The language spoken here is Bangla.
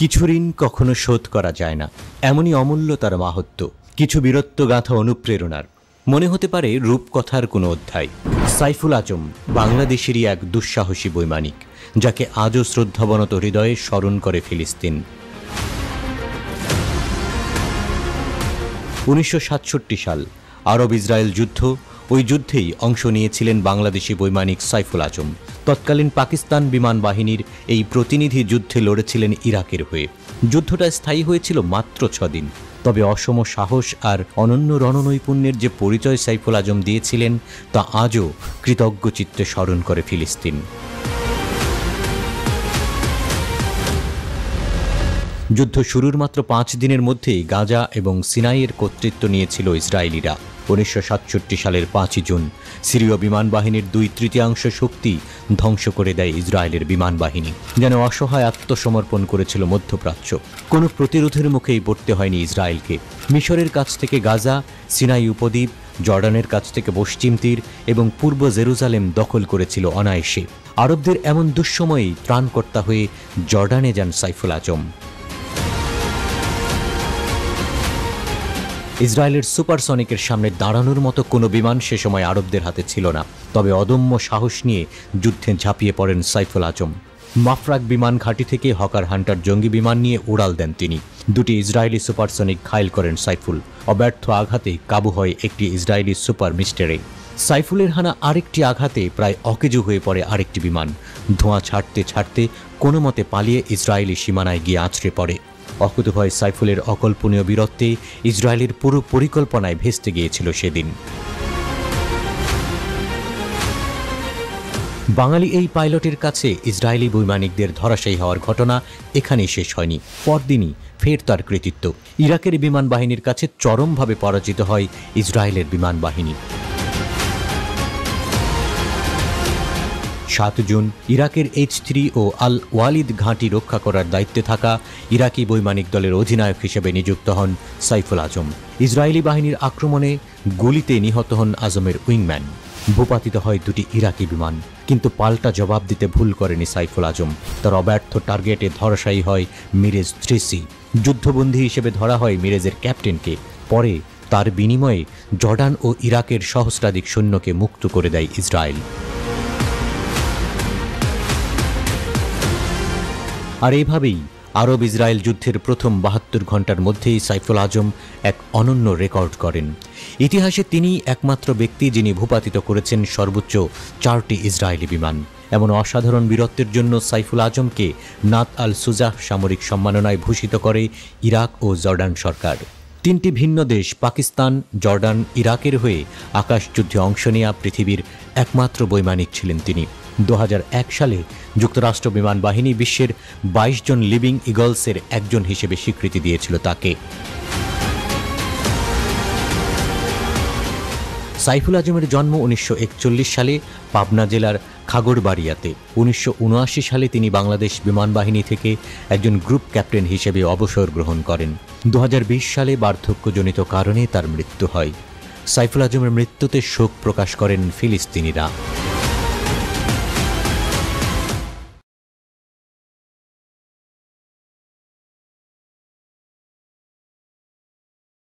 কিছু ঋণ কখনো শোধ করা যায় না, এমনই অমূল্য তার মাহাত্ম্য। কিছু বীরত্বগাথা অনুপ্রেরণার, মনে হতে পারে রূপকথার কোনো অধ্যায়। সাইফুল আজম বাংলাদেশেরই এক দুঃসাহসী বৈমানিক, যাকে আজও শ্রদ্ধাবনত হৃদয়ে স্মরণ করে ফিলিস্তিন। 1967 সাল আরব ইসরায়েল যুদ্ধ, ওই যুদ্ধেই অংশ নিয়েছিলেন বাংলাদেশি বৈমানিক সাইফুল আজম। তৎকালীন পাকিস্তান বিমান বাহিনীর এই প্রতিনিধি যুদ্ধে লড়েছিলেন ইরাকের হয়ে। যুদ্ধটা স্থায়ী হয়েছিল মাত্র 6 দিন, তবে অসম সাহস আর অনন্য রণনৈপুণ্যের যে পরিচয় সাইফুল আজম দিয়েছিলেন তা আজও কৃতজ্ঞ চিত্তে স্মরণ করে ফিলিস্তিন। যুদ্ধ শুরুর মাত্র 5 দিনের মধ্যেই গাজা এবং সিনাইয়ের কর্তৃত্ব নিয়েছিল ইসরায়েলিরা। 1967 সালের 5 জুন সিরীয় বিমান বাহিনীর 2/3 শক্তি ধ্বংস করে দেয় ইসরায়েলের বিমান বাহিনী, যেন অসহায় আত্মসমর্পণ করেছিল মধ্যপ্রাচ্য। কোনো প্রতিরোধের মুখেই পড়তে হয়নি ইসরায়েলকে। মিশরের কাছ থেকে গাজা, সিনাই উপদ্বীপ, জর্ডানের কাছ থেকে পশ্চিম তীর এবং পূর্ব জেরুজালেম দখল করেছিল অনায়াসে। আরবদের এমন দুঃসময়েই ত্রাণকর্তা হয়ে জর্ডানে যান সাইফুল আজম। ইসরায়েলের সুপারসনিকের সামনে দাঁড়ানোর মতো কোনো বিমান সে সময় আরবদের হাতে ছিল না, তবে অদম্য সাহস নিয়ে যুদ্ধে ঝাঁপিয়ে পড়েন সাইফুল আজম। মাফরাক বিমান ঘাঁটি থেকে হকার হান্টার জঙ্গি বিমান নিয়ে উড়াল দেন তিনি। 2টি ইসরায়েলি সুপারসনিক ঘায়েল করেন সাইফুল। অব্যর্থ আঘাতে কাবু হয় একটি ইসরায়েলি সুপার মিস্টেরে। সাইফুলের হানা আরেকটি আঘাতে প্রায় অকেজো হয়ে পড়ে আরেকটি বিমান। ধোঁয়া ছাড়তে ছাড়তে কোনো মতে পালিয়ে ইসরায়েলি সীমানায় গিয়ে আছড়ে পড়ে। অকুতোভয় সাইফুলের অকল্পনীয় বীরত্বে ইসরায়েলের পুরো পরিকল্পনায় ভেস্তে গিয়েছিল সেদিন। বাঙালি এই পাইলটের কাছে ইসরায়েলি বৈমানিকদের ধরাশায়ী হওয়ার ঘটনা এখানেই শেষ হয়নি। পরদিনই ফের তার কৃতিত্ব। ইরাকের বিমান বাহিনীর কাছে চরমভাবে পরাজিত হয় ইসরায়েলের বিমান বাহিনী। 7 জুন ইরাকের H3 ও আল ওয়ালিদ ঘাঁটি রক্ষা করার দায়িত্বে থাকা ইরাকি বৈমানিক দলের অধিনায়ক হিসেবে নিযুক্ত হন সাইফুল আজম। ইসরায়েলি বাহিনীর আক্রমণে গুলিতে নিহত হন আজমের উইংম্যান। ভূপাতিত হয় 2টি ইরাকি বিমান, কিন্তু পাল্টা জবাব দিতে ভুল করেনি সাইফুল আজম। তার অব্যর্থ টার্গেটে ধরাশায়ী হয় মিরেজ 3C। যুদ্ধবন্দী হিসেবে ধরা হয় মিরেজের ক্যাপ্টেনকে। পরে তার বিনিময়ে জর্ডান ও ইরাকের সহস্রাধিক সৈন্যকে মুক্ত করে দেয় ইসরায়েল। আর এইভাবেই আরব ইসরায়েল যুদ্ধের প্রথম 72 ঘণ্টার মধ্যেই সাইফুল আজম এক অনন্য রেকর্ড করেন। ইতিহাসে তিনিই একমাত্র ব্যক্তি যিনি ভূপাতিত করেছেন সর্বোচ্চ 4টি ইসরায়েলি বিমান। এমন অসাধারণ বীরত্বের জন্য সাইফুল আজমকে নাত আল সুজাহ সামরিক সম্মাননায় ভূষিত করে ইরাক ও জর্ডান সরকার। 3টি ভিন্ন দেশ পাকিস্তান, জর্ডান, ইরাকের হয়ে আকাশযুদ্ধে অংশ নেয়া পৃথিবীর একমাত্র বৈমানিক ছিলেন তিনি। 2001 সালে যুক্তরাষ্ট্র বিমান বাহিনী বিশ্বের 22 জন লিভিং ইগলসের একজন হিসেবে স্বীকৃতি দিয়েছিল তাকে। সাইফুল আজমের জন্ম 1941 সালে পাবনা জেলার খাগড়বাড়িয়াতে। 1979 সালে তিনি বাংলাদেশ বিমান বাহিনী থেকে একজন গ্রুপ ক্যাপ্টেন হিসেবে অবসর গ্রহণ করেন। 2020 সালে বার্ধক্যজনিত কারণে তার মৃত্যু হয়। সাইফুল আজমের মৃত্যুতে শোক প্রকাশ করেন ফিলিস্তিনিরা।